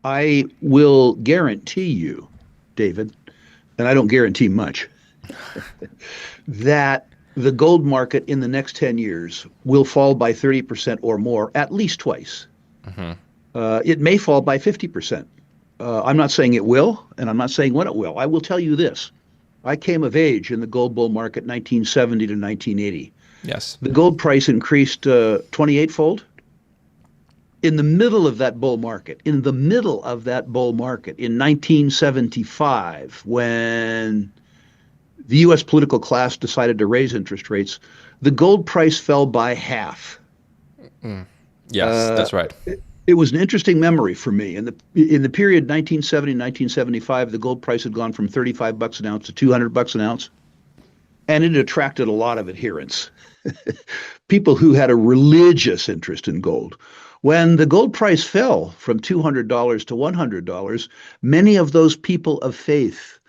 I will guarantee you, David, and I don't guarantee much, that the gold market in the next 10 years will fall by 30% or more at least twice. Hmm. It may fall by 50%. I'm not saying it will, and I'm not saying when it will. I will tell you this. I came of age in the gold bull market 1970 to 1980. Yes. The gold price increased 28-fold. In the middle of that bull market, in the middle of that bull market in 1975, when the US political class decided to raise interest rates, the gold price fell by half. Mm. Yes, Uh, that's right. it was an interesting memory for me. In the period 1970 1975, the gold price had gone from 35 bucks an ounce to 200 bucks an ounce, and it attracted a lot of adherents. People who had a religious interest in gold. When the gold price fell from $200 to $100, many of those people of faith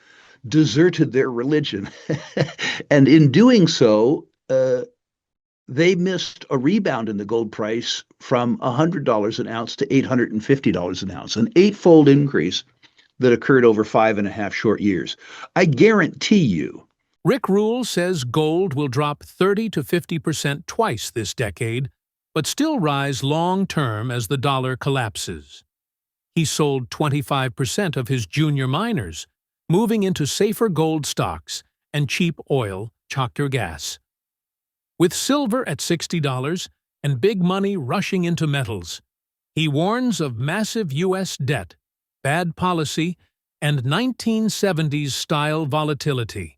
deserted their religion. And in doing so, they missed a rebound in the gold price from $100 an ounce to $850 an ounce, an eightfold increase that occurred over 5.5 short years. I guarantee you. Rick Rule says gold will drop 30 to 50% twice this decade, but still rise long-term as the dollar collapses. He sold 25% of his junior miners, moving into safer gold stocks and cheap oil, choctaw gas. With silver at $60 and big money rushing into metals, he warns of massive U.S. debt, bad policy, and 1970s-style volatility,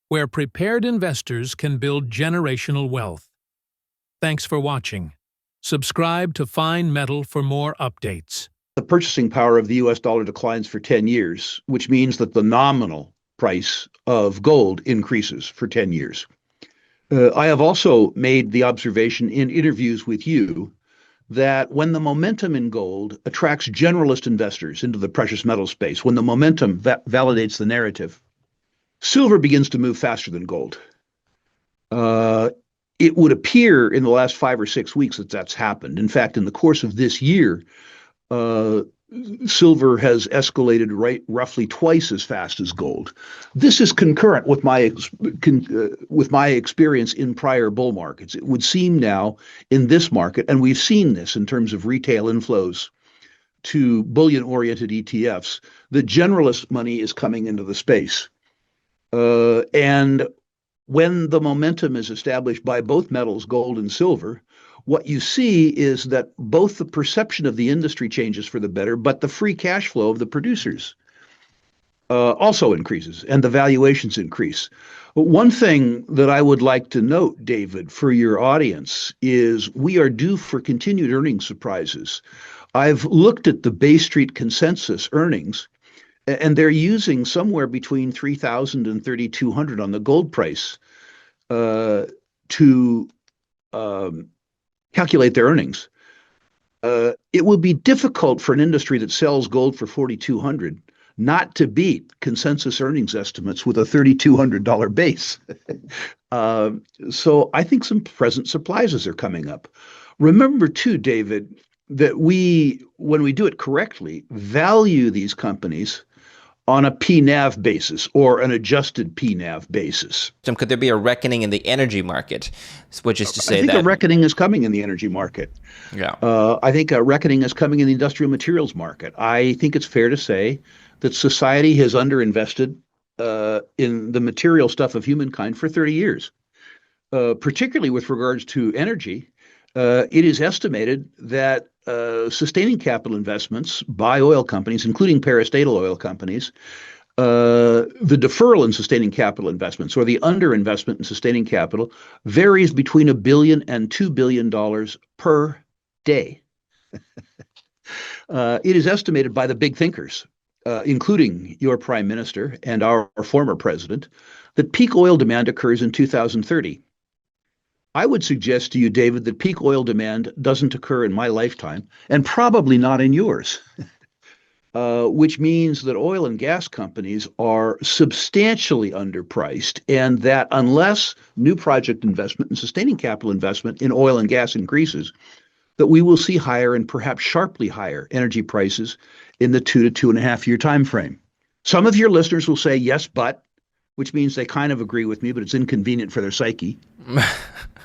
where prepared investors can build generational wealth. Thanks for watching. Subscribe to Fine Metal for more updates. The purchasing power of the US dollar declines for 10 years, which means that the nominal price of gold increases for 10 years. I have also made the observation in interviews with you that when the momentum in gold attracts generalist investors into the precious metal space, when the momentum validates the narrative, silver begins to move faster than gold. It would appear in the last 5 or 6 weeks that that's happened. In fact, in the course of this year, uh, silver has escalated roughly twice as fast as gold. This is concurrent with my experience in prior bull markets. It would seem now in this market, and we've seen this in terms of retail inflows to bullion-oriented ETFs, that generalist money is coming into the space. And when the momentum is established by both metals, gold and silver, what you see is that both the perception of the industry changes for the better, but the free cash flow of the producers also increases and the valuations increase. One thing that I would like to note, David, for your audience is we are due for continued earnings surprises. I've looked at the Bay Street consensus earnings, and they're using somewhere between 3,000 and 3,200 on the gold price to calculate their earnings. It would be difficult for an industry that sells gold for 4,200 not to beat consensus earnings estimates with a $3,200 base. So I think some present surprises are coming up. Remember too, David, that when we do it correctly, value these companies on a PNAV basis or an adjusted PNAV basis. Could there be a reckoning in the energy market, which is to I say think a that, reckoning is coming in the energy market. yeah, I think a reckoning is coming in the industrial materials market. I think it's fair to say that society has underinvested in the material stuff of humankind for 30 years, particularly with regards to energy. It is estimated that sustaining capital investments by oil companies, including parastatal oil companies, the deferral in sustaining capital investments or the underinvestment in sustaining capital varies between $1 billion and $2 billion per day. It is estimated by the big thinkers, including your prime minister and our former president, that peak oil demand occurs in 2030. I would suggest to you, David, that peak oil demand doesn't occur in my lifetime, and probably not in yours, which means that oil and gas companies are substantially underpriced, and that unless new project investment and sustaining capital investment in oil and gas increases, that we will see higher and perhaps sharply higher energy prices in the 2 to 2.5 year time frame. Some of your listeners will say yes, but, which means they kind of agree with me, but it's inconvenient for their psyche.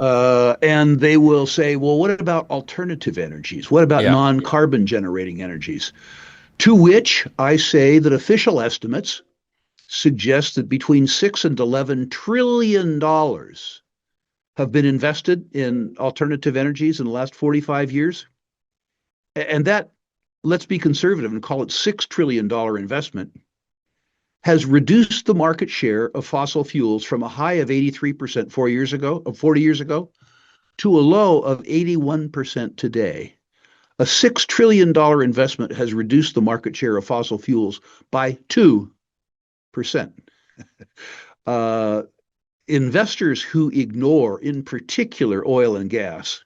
And they will say, well, what about alternative energies? What about Yeah. non-carbon generating energies? To which I say that official estimates suggest that between $6 and $11 trillion have been invested in alternative energies in the last 45 years. And that, let's be conservative and call it $6 trillion investment, has reduced the market share of fossil fuels from a high of 83% 40 years ago, to a low of 81% today. A $6 trillion investment has reduced the market share of fossil fuels by 2%. Investors who ignore, in particular, oil and gas,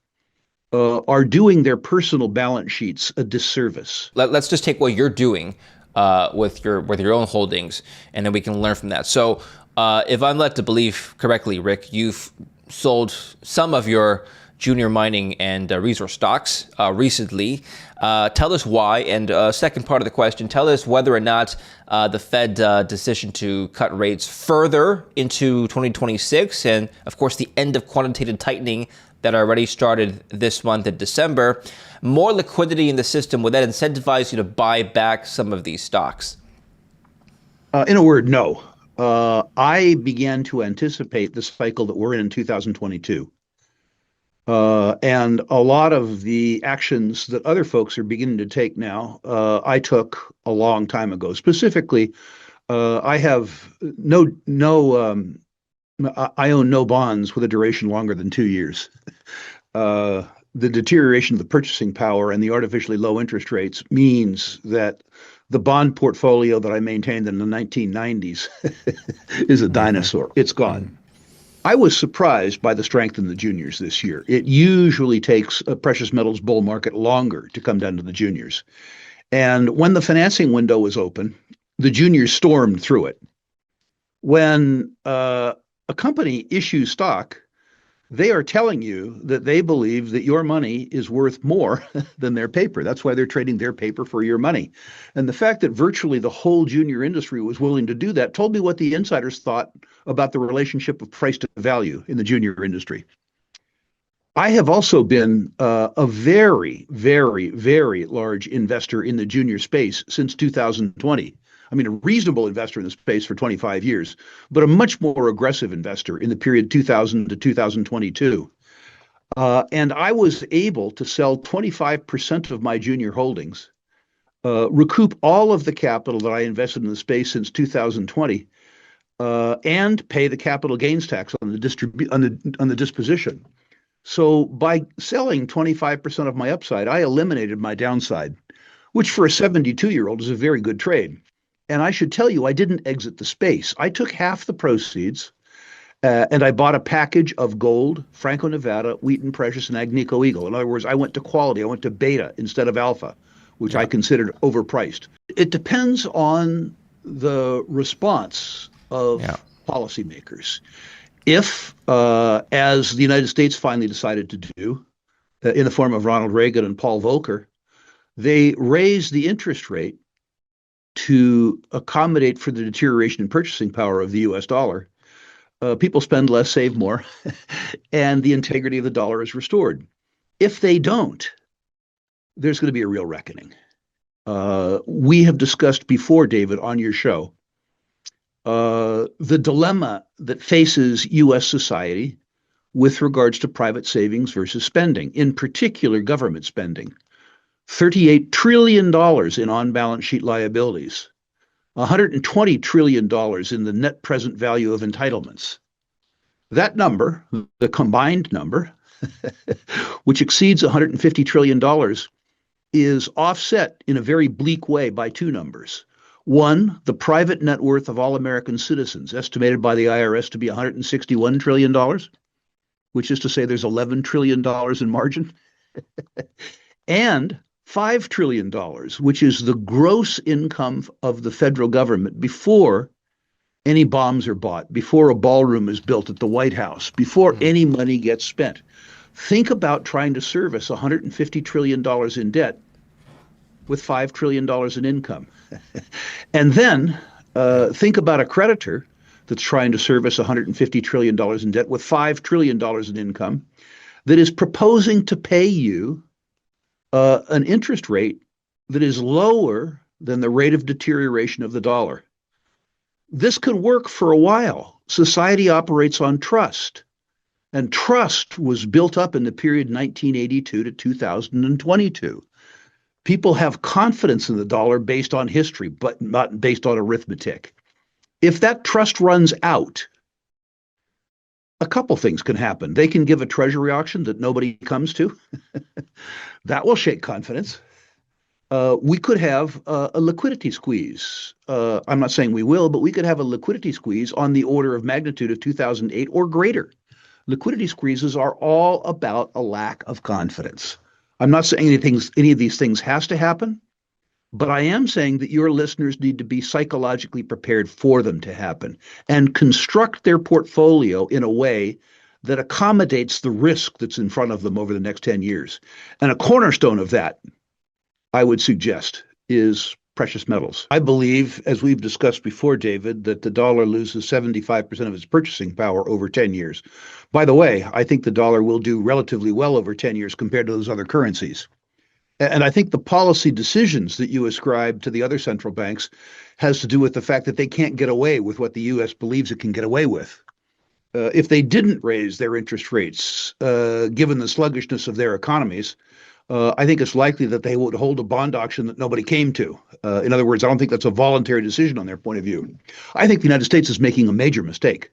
are doing their personal balance sheets a disservice. Let's just take what you're doing with your own holdings, and then we can learn from that. So, if I'm led to believe correctly, Rick, you've sold some of your junior mining and resource stocks recently. Tell us why, and second part of the question, tell us whether or not the Fed decision to cut rates further into 2026, and of course the end of quantitative tightening that already started this month in December, more liquidity in the system, would that incentivize you to buy back some of these stocks? In a word, no. I began to anticipate the cycle that we're in 2022. And a lot of the actions that other folks are beginning to take now, I took a long time ago. Specifically, I have I own no bonds with a duration longer than 2 years. The deterioration of the purchasing power and the artificially low interest rates means that the bond portfolio that I maintained in the 1990s is a dinosaur. It's gone. I was surprised by the strength in the juniors this year. It usually takes a precious metals bull market longer to come down to the juniors. And when the financing window was open, the juniors stormed through it. When a company issues stock, they are telling you that they believe that your money is worth more than their paper. That's why they're trading their paper for your money. And the fact that virtually the whole junior industry was willing to do that told me what the insiders thought about the relationship of price to value in the junior industry. I have also been a very, very, very large investor in the junior space since 2020. I mean, a reasonable investor in the space for 25 years, but a much more aggressive investor in the period 2000 to 2022. And I was able to sell 25% of my junior holdings, recoup all of the capital that I invested in the space since 2020, and pay the capital gains tax on the disposition. So by selling 25% of my upside, I eliminated my downside, which for a 72-year-old is a very good trade. And I should tell you, I didn't exit the space. I took half the proceeds and I bought a package of gold, Franco-Nevada, Wheaton Precious, and Agnico Eagle. In other words, I went to quality. I went to beta instead of alpha, which I considered overpriced. It depends on the response of policymakers. If, as the United States finally decided to do, in the form of Ronald Reagan and Paul Volcker, they raised the interest rate to accommodate for the deterioration in purchasing power of the US dollar, people spend less, save more, and the integrity of the dollar is restored. If they don't, there's going to be a real reckoning. We have discussed before, David, on your show, the dilemma that faces US society with regards to private savings versus spending, in particular government spending. $38 trillion in on-balance sheet liabilities, $120 trillion in the net present value of entitlements. That number, the combined number, which exceeds $150 trillion, is offset in a very bleak way by two numbers. One, the private net worth of all American citizens, estimated by the IRS to be $161 trillion, which is to say there's $11 trillion in margin, and $5 trillion, which is the gross income of the federal government before any bombs are bought, before a ballroom is built at the White House, before any money gets spent. Think about trying to service $150 trillion in debt with $5 trillion in income. And then think about a creditor that's trying to service $150 trillion in debt with $5 trillion in income that is proposing to pay you an interest rate that is lower than the rate of deterioration of the dollar. This could work for a while. Society operates on trust. And trust was built up in the period 1982 to 2022. People have confidence in the dollar based on history, but not based on arithmetic. If that trust runs out, a couple things can happen. They can give a treasury auction that nobody comes to. That will shake confidence. We could have a liquidity squeeze. I'm not saying we will, but we could have a liquidity squeeze on the order of magnitude of 2008 or greater. Liquidity squeezes are all about a lack of confidence. I'm not saying any of these things has to happen, but I am saying that your listeners need to be psychologically prepared for them to happen and construct their portfolio in a way that accommodates the risk that's in front of them over the next 10 years. And a cornerstone of that, I would suggest, is precious metals. I believe, as we've discussed before, David, that the dollar loses 75% of its purchasing power over 10 years. By the way, I think the dollar will do relatively well over 10 years compared to those other currencies. And I think the policy decisions that you ascribe to the other central banks has to do with the fact that they can't get away with what the U.S. believes it can get away with. If they didn't raise their interest rates, given the sluggishness of their economies, I think it's likely that they would hold a bond auction that nobody came to. In other words, I don't think that's a voluntary decision on their point of view. I think the United States is making a major mistake.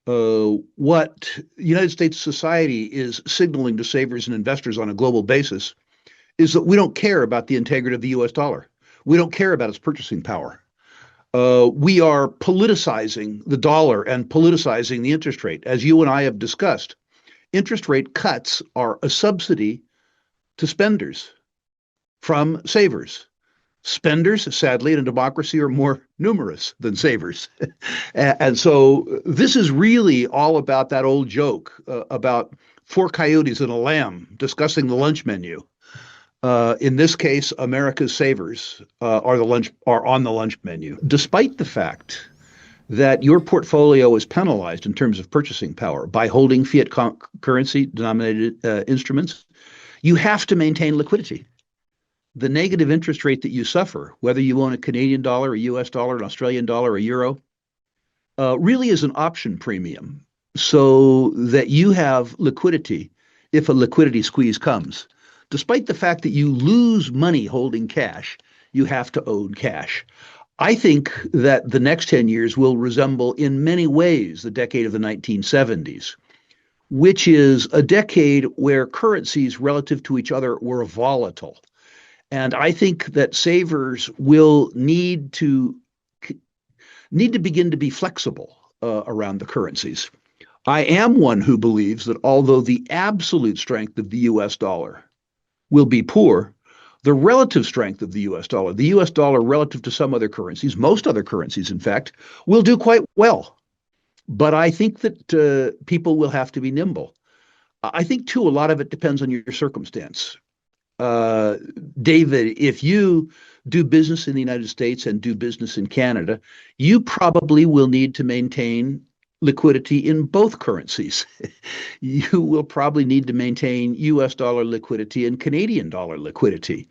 What United States society is signaling to savers and investors on a global basis is that we don't care about the integrity of the U.S. dollar. We don't care about its purchasing power. We are politicizing the dollar and politicizing the interest rate. As you and I have discussed, interest rate cuts are a subsidy to spenders from savers. Spenders, sadly, in a democracy are more numerous than savers. And so this is really all about that old joke about four coyotes and a lamb discussing the lunch menu. In this case, America's savers are on the lunch menu, despite the fact that your portfolio is penalized in terms of purchasing power by holding fiat currency denominated instruments. You have to maintain liquidity. The negative interest rate that you suffer, whether you own a Canadian dollar, a US dollar, an Australian dollar, a euro, really is an option premium so that you have liquidity if a liquidity squeeze comes. Despite the fact that you lose money holding cash, you have to own cash. I think that the next 10 years will resemble in many ways the decade of the 1970s, which is a decade where currencies relative to each other were volatile. And I think that savers will need to begin to be flexible around the currencies. I am one who believes that although the absolute strength of the US dollar will be poor, the relative strength of the US dollar relative to some other currencies, most other currencies, in fact, will do quite well. But I think that people will have to be nimble. I think, too, a lot of it depends on your circumstance. David, if you do business in the United States and do business in Canada, you probably will need to maintain liquidity in both currencies. You will probably need to maintain US dollar liquidity and Canadian dollar liquidity.